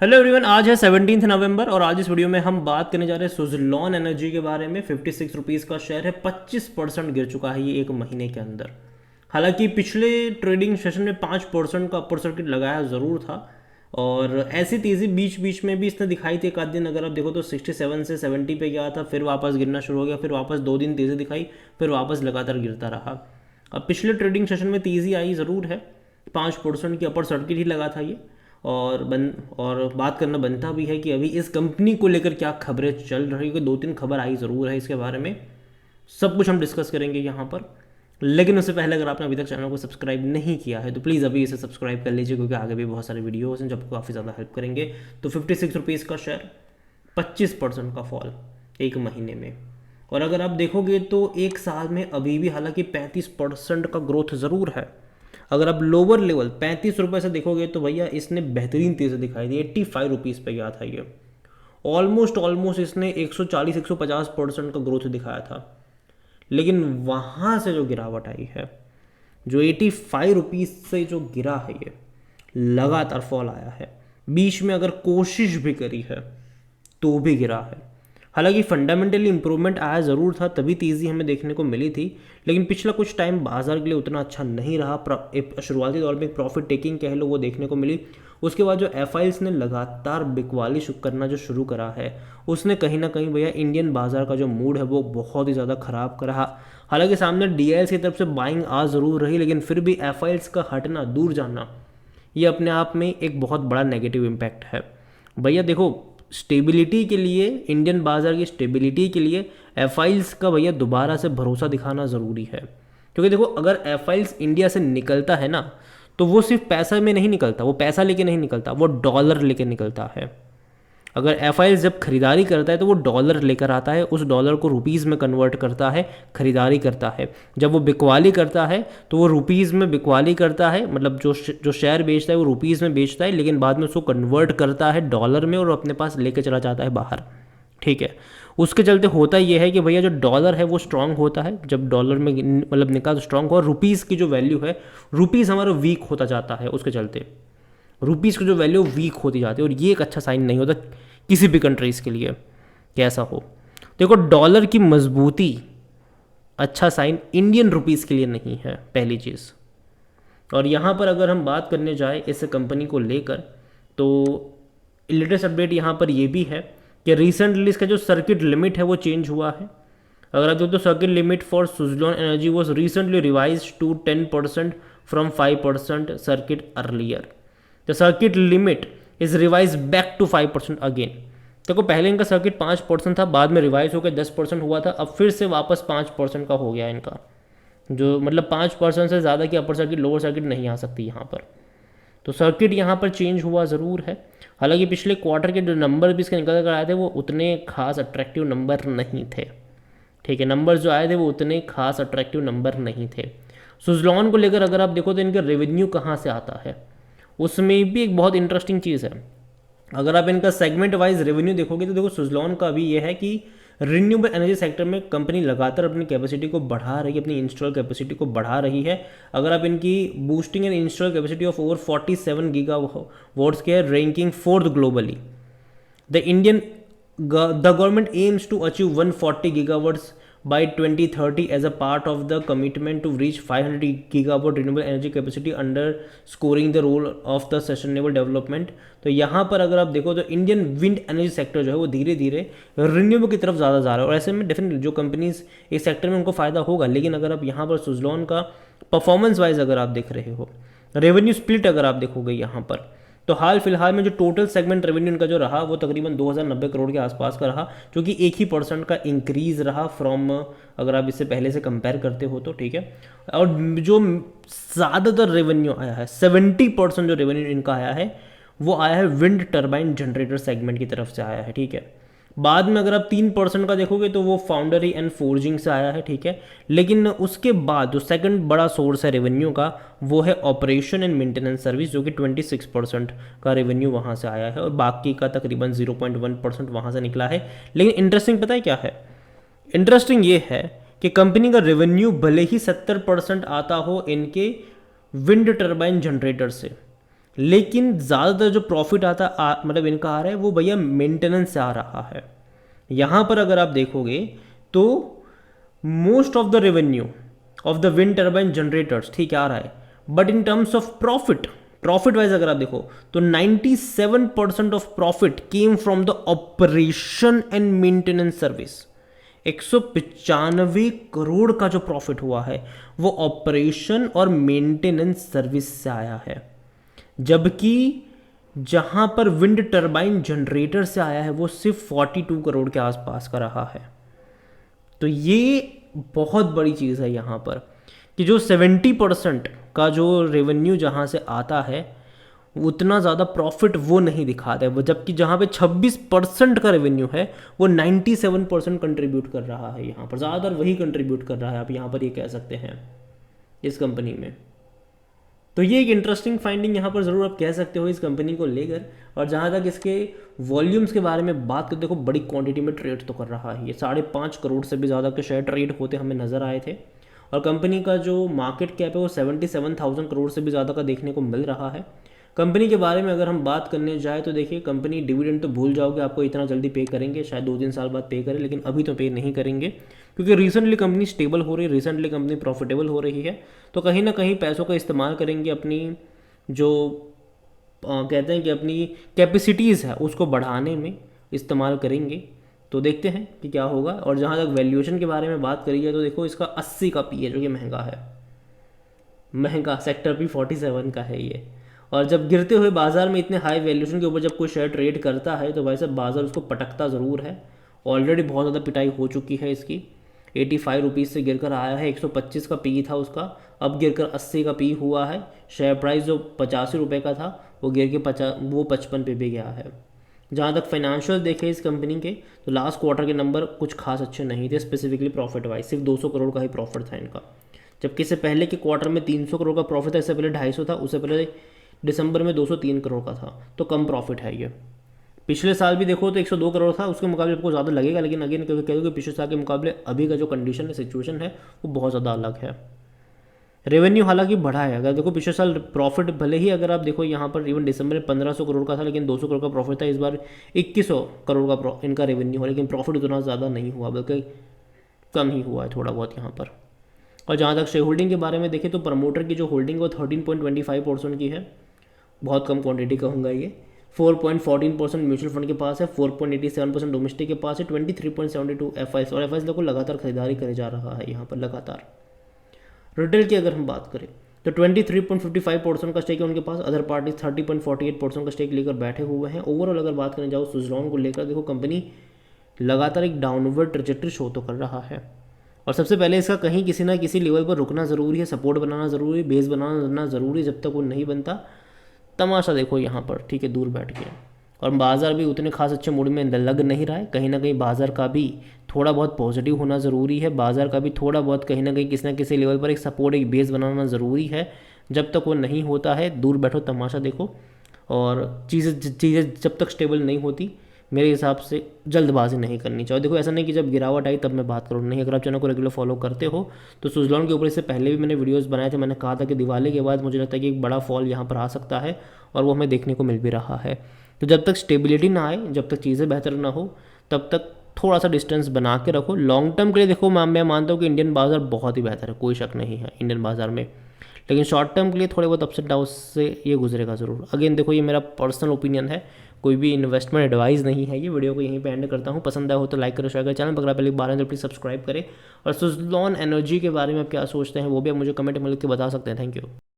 Hello everyone, आज है 17 नवंबर और आज इस वीडियो में हम बात करने जा रहे हैं सुज़लॉन एनर्जी के बारे में। 56 रुपीज़ का शेयर है, 25% गिर चुका है ये एक महीने के अंदर। हालांकि पिछले ट्रेडिंग सेशन में 5% का अपर सर्किट लगाया ज़रूर था और ऐसी तेज़ी बीच बीच में भी इसने दिखाई थी। एक आध दिन अगर आप देखो तो 67 से 70 पे गया था, फिर वापस गिरना शुरू हो गया, फिर वापस 2 दिन तेज़ी दिखाई, फिर वापस लगातार गिरता रहा। अब पिछले ट्रेडिंग सेशन में तेज़ी आई ज़रूर है, 5% की अपर सर्किट ही लगा था ये। और बात करना बनता भी है कि अभी इस कंपनी को लेकर क्या खबरें चल रही है, 2-3 खबर आई ज़रूर है इसके बारे में। सब कुछ हम डिस्कस करेंगे यहाँ पर। लेकिन उससे पहले अगर आपने अभी तक चैनल को सब्सक्राइब नहीं किया है तो प्लीज़ अभी इसे सब्सक्राइब कर लीजिए, क्योंकि आगे भी बहुत सारे वीडियोज़ हैं जो आपको काफ़ी ज़्यादा हेल्प करेंगे। तो 56 रुपीज़ का शेयर, 25% का फॉल एक महीने में। और अगर आप देखोगे तो एक साल में अभी भी हालांकि 35% का ग्रोथ ज़रूर है। अगर आप लोअर लेवल 35 रुपये से देखोगे तो भैया इसने बेहतरीन तेज़ी दिखाई दी। 85 रुपीज़ पे गया था ये। ऑलमोस्ट इसने 140-150% का ग्रोथ दिखाया था। लेकिन वहाँ से जो गिरावट आई है, जो 85 रुपीज़ से जो गिरा है, ये लगातार फॉल आया है। बीच में अगर कोशिश भी करी है तो भी गिरा है। हालांकि फंडामेंटली इंप्रूवमेंट आया ज़रूर था, तभी तेज़ी हमें देखने को मिली थी। लेकिन पिछला कुछ टाइम बाजार के लिए उतना अच्छा नहीं रहा। शुरुआती दौर में एक प्रॉफिट टेकिंग कह लो वो देखने को मिली। उसके बाद जो एफआईएस ने लगातार बिकवाली करना जो शुरू करा है, उसने कहीं ना कहीं भैया इंडियन बाजार का जो मूड है वो बहुत ही ज़्यादा ख़राब करा। हालांकि सामने डीआईएल्स की तरफ से बाइंग आ ज़रूर रही, लेकिन फिर भी एफआईएस का हटना, दूर जाना, ये अपने आप में एक बहुत बड़ा नेगेटिव इम्पैक्ट है। भैया देखो, स्टेबिलिटी के लिए, इंडियन बाज़ार की स्टेबिलिटी के लिए एफआईएल्स का भैया दोबारा से भरोसा दिखाना ज़रूरी है। क्योंकि देखो, अगर एफआईएल्स इंडिया से निकलता है ना, तो वो सिर्फ पैसा में नहीं निकलता, वो पैसा लेके नहीं निकलता, वो डॉलर लेके निकलता है। अगर एफआईएस जब खरीदारी करता है तो वो डॉलर लेकर आता है, उस डॉलर को रुपीज़ में कन्वर्ट करता है, खरीदारी करता है। जब वो बिकवाली करता है तो वो रुपीज़ में बिकवाली करता है, मतलब जो शेयर बेचता है वो रुपीज़ में बेचता है, लेकिन बाद में उसको कन्वर्ट करता है डॉलर में और अपने पास लेके चला जाता है बाहर। ठीक है। उसके चलते होता ये है कि भैया जो डॉलर है वो स्ट्रांग होता है। जब डॉलर में मतलब निकाल तो स्ट्रांग हो, और रुपीज़ की जो वैल्यू है, रुपीज़ हमारा वीक होता जाता है। उसके चलते रुपीज़ की जो वैल्यू वीक होती जाती है, और ये एक अच्छा साइन नहीं होता किसी भी कंट्रीज़ के लिए कैसा हो। देखो, डॉलर की मजबूती अच्छा साइन इंडियन रुपीज़ के लिए नहीं है, पहली चीज़। और यहाँ पर अगर हम बात करने जाए इस कंपनी को लेकर, तो लेटेस्ट अपडेट यहाँ पर ये भी है कि रिसेंटली इसका जो सर्किट लिमिट है वो चेंज हुआ है। अगर आप देखो तो circuit limit for Suzlon energy was recently revise to 10% from 5% circuit earlier. The circuit limit is revise back to 5% again. देखो, पहले इनका सर्किट 5% था, बाद में रिवाइज होकर 10% हुआ था, अब फिर से वापस 5% का हो गया इनका। जो मतलब 5% से ज़्यादा की अपर सर्किट लोअर सर्किट नहीं आ सकती यहाँ पर। तो सर्किट यहाँ पर चेंज हुआ ज़रूर है। हालांकि पिछले क्वार्टर के जो नंबर भी इसके निकल कर आए थे वो उतने खास अट्रैक्टिव नंबर नहीं थे। ठीक है, नंबर जो आए थे वो उतने खास अट्रैक्टिव नंबर नहीं थे। सुज़लॉन को लेकर अगर आप देखो तो इनका रेवेन्यू कहाँ से आता है, उसमें भी एक बहुत इंटरेस्टिंग चीज़ है। अगर आप इनका सेगमेंट वाइज रेवेन्यू देखोगे तो देखो, सुज़लॉन का अभी ये है कि रिन्यूएबल एनर्जी सेक्टर में कंपनी लगातार अपनी कैपेसिटी को बढ़ा रही है, अपनी इंस्टॉल कैपेसिटी को बढ़ा रही है। अगर आप इनकी boosting and install capacity of over 47 giga watts के ranking fourth globally. The government aims to achieve 140 gigawatts by 2030 as a part of the commitment to reach 500 gigawatt renewable energy capacity underscoring the role of the sustainable development। तो यहाँ पर अगर आप देखो तो Indian wind energy sector जो है वो धीरे धीरे रिन्यूएबल की तरफ ज़्यादा जा रहा है, और ऐसे में डेफिनेटली जो कंपनीज इस सेक्टर में उनको फ़ायदा होगा। लेकिन अगर आप यहाँ पर सुज़लॉन का परफॉर्मेंस वाइज अगर आप देख रहे हो, रेवेन्यू स्प्लिट अगर आप देखोगे यहाँ पर, तो हाल फिलहाल में जो टोटल सेगमेंट रेवेन्यू इनका जो रहा वो तकरीबन 2090 करोड़ के आसपास का रहा, जो कि 1% का इंक्रीज़ रहा फ्रॉम, अगर आप इससे पहले से कंपेयर करते हो तो। ठीक है। और जो ज़्यादातर रेवेन्यू आया है, 70% जो रेवेन्यू इनका आया है वो आया है विंड टर्बाइन जनरेटर सेगमेंट की तरफ से आया है। ठीक है। बाद में अगर आप 3% का देखोगे तो वो फाउंडरी एंड फोर्जिंग से आया है। ठीक है। लेकिन उसके बाद जो सेकंड बड़ा सोर्स है रेवेन्यू का वो है ऑपरेशन एंड मेंटेनेंस सर्विस, जो कि 26% का रेवेन्यू वहाँ से आया है, और बाकी का तकरीबन 0.1% वहाँ से निकला है। लेकिन इंटरेस्टिंग पता है क्या है? इंटरेस्टिंग ये है कि कंपनी का रेवेन्यू भले ही 70% आता हो इनके विंड टर्बाइन जनरेटर से, लेकिन ज़्यादातर जो प्रॉफिट मतलब इनका आ रहा है वो भैया मेंटेनेंस से आ रहा है। यहाँ पर अगर आप देखोगे तो most of the revenue of the wind turbine generators ठीक आ रहा है, but in terms of profit wise अगर आप देखो तो 97% of profit came from the operation and maintenance service. 195 crore का जो प्रॉफिट हुआ है वो ऑपरेशन और मेंटेनेंस सर्विस से आया है, जबकि जहां पर विंड टर्बाइन जनरेटर से आया है वो सिर्फ 42 करोड़ के आसपास का रहा है। तो ये बहुत बड़ी चीज़ है यहाँ पर कि जो 70% का जो रेवेन्यू जहाँ से आता है उतना ज़्यादा प्रॉफिट वो नहीं दिखाता है, वो जबकि जहाँ पे 26% का रेवेन्यू है वो 97% कंट्रीब्यूट कर रहा है। यहाँ पर ज़्यादातर वही कंट्रीब्यूट कर रहा है, आप यहाँ पर ये कह सकते हैं इस कंपनी में। तो ये एक इंटरेस्टिंग फाइंडिंग यहाँ पर ज़रूर आप कह सकते हो इस कंपनी को लेकर। और जहाँ तक इसके वॉल्यूम्स के बारे में बात करते, देखो बड़ी क्वांटिटी में ट्रेड तो कर रहा है ये, 5.5 करोड़ से भी ज़्यादा के शेयर ट्रेड होते हमें नज़र आए थे। और कंपनी का जो मार्केट कैप है वो 77,000 करोड़ से भी ज़्यादा का देखने को मिल रहा है। कंपनी के बारे में अगर हम बात करने जाए तो देखिए कंपनी डिविडेंड तो भूल जाओगे, आपको इतना जल्दी पे करेंगे, शायद 2-3 साल बाद पे करें, लेकिन अभी तो पे नहीं करेंगे क्योंकि रिसेंटली कंपनी स्टेबल हो रही है, रिसेंटली कंपनी प्रॉफिटेबल हो रही है। तो कहीं ना कहीं पैसों का इस्तेमाल करेंगे, अपनी जो कहते हैं कि अपनी कैपेसिटीज़ है उसको बढ़ाने में इस्तेमाल करेंगे। तो देखते हैं कि क्या होगा। और जहाँ तक वैल्यूएशन के बारे में बात करी है तो देखो इसका 80 का पी है, जो कि महंगा है, महंगा सेक्टर पी 47 का है ये। और जब गिरते हुए बाजार में इतने हाई वैल्यूएशन के ऊपर जब कोई शेयर ट्रेड करता है तो भाई साहब बाजार उसको पटकता ज़रूर है। ऑलरेडी बहुत ज़्यादा पिटाई हो चुकी है इसकी, 85 रुपीज़ से गिरकर आया है, 125 का पी था उसका, अब गिरकर 80 का पी हुआ है। शेयर प्राइस जो 85 रुपये का था वो गिर के 55 पे भी गया है। जहाँ तक फाइनेंशियल देखे इस कंपनी के तो लास्ट क्वार्टर के नंबर कुछ खास अच्छे नहीं थे, स्पेसिफिकली प्रॉफिट वाइज सिर्फ 200 करोड़ का ही प्रॉफिट था इनका, जबकि इससे पहले के क्वार्टर में 300 करोड़ का प्रॉफिट था, इससे पहले 250 था, उससे पहले दिसंबर में 203 करोड़ का था। तो कम प्रॉफिट है ये। पिछले साल भी देखो तो 102 करोड़ था, उसके मुकाबले आपको ज़्यादा लगेगा, लेकिन अगेन क्योंकि कह दो कि पिछले साल के मुकाबले अभी का जो कंडीशन है, सिचुएशन है, वो बहुत ज़्यादा अलग है। रेवेन्यू हालांकि बढ़ा है, अगर देखो पिछले साल प्रॉफिट भले ही अगर आप देखो यहाँ पर इवन दिसंबर में 1500 करोड़ का था, लेकिन 200 करोड़ का प्रॉफिट था। इस बार 2100 करोड़ का इनका रेवेन्यू है, लेकिन प्रॉफिट उतना ज़्यादा नहीं हुआ, बल्कि कम ही हुआ है थोड़ा बहुत यहाँ पर। और जहाँ तक शेयर होल्डिंग के बारे में देखें तो प्रमोटर की जो होल्डिंग है वो 13.25% की है, बहुत कम क्वांटिटी कहूँगा ये। 4.14% म्यूचुअल फंड के पास है, 4.87% डोमेस्टिक के पास है, 23.72 एफआईएस, और एफआईएस देखो लगातार खरीदारी करे जा रहा है यहाँ पर लगातार। रिटेल की अगर हम बात करें तो 23.55% का स्टेक है उनके पास, अदर पार्टी 30.48% का स्टेक लेकर बैठे हुए हैं। ओवरऑल अगर बात करें जाओ सुज़लॉन को लेकर, देखो कंपनी लगातार एक डाउनवर्ड ट्रेजेक्टरी शो तो कर रहा है, और सबसे पहले इसका कहीं किसी ना किसी लेवल पर रुकना ज़रूरी है, सपोर्ट बनाना ज़रूरी है, बेस बनाना ज़रूरी है। जब तक वो नहीं बनता तमाशा देखो यहाँ पर, ठीक है, दूर बैठ के। और बाज़ार भी उतने खास अच्छे मूड में लग नहीं रहा है, कहीं ना कहीं बाज़ार का भी थोड़ा बहुत पॉजिटिव होना ज़रूरी है, बाज़ार का भी थोड़ा बहुत कहीं ना कहीं किसी ना किसी लेवल पर एक सपोर्ट, एक बेस बनाना ज़रूरी है। जब तक वो नहीं होता है दूर बैठो, तमाशा देखो, और चीज़ें जब तक स्टेबल नहीं होती मेरे हिसाब से जल्दबाजी नहीं करनी चाहिए। देखो ऐसा नहीं कि जब गिरावट आई तब मैं बात करूँ, नहीं। अगर आप चैनल को रेगुलर फॉलो करते हो तो सुज़लॉन के ऊपर इससे पहले भी मैंने वीडियोस बनाए थे, मैंने कहा था कि दिवाली के बाद मुझे लगता है कि एक बड़ा फॉल यहाँ पर आ सकता है, और वो हमें देखने को मिल भी रहा है। तो जब तक स्टेबिलिटी ना आए, जब तक चीज़ें बेहतर ना हो, तब तक थोड़ा सा डिस्टेंस बना के रखो। लॉन्ग टर्म के लिए देखो मैं मानता हूँ कि इंडियन बाज़ार बहुत ही बेहतर है, कोई शक नहीं है इंडियन बाज़ार में, लेकिन शॉर्ट टर्म के लिए थोड़े बहुत अप्स एंड डाउन से ये गुजरेगा ज़रूर। अगेन देखो ये मेरा पर्सनल ओपिनियन है, कोई भी इन्वेस्टमेंट एडवाइस नहीं है। ये वीडियो को यहीं पे एंड करता हूँ, पसंद आया हो तो लाइक करो, शेयर करें, चैनल पर अगर पहले बार तो प्लीज़ सब्सक्राइब करें। और सुज़लॉन एनर्जी के बारे में आप क्या सोचते हैं वो भी आप मुझे कमेंट में लिख के बता सकते हैं। Thank you.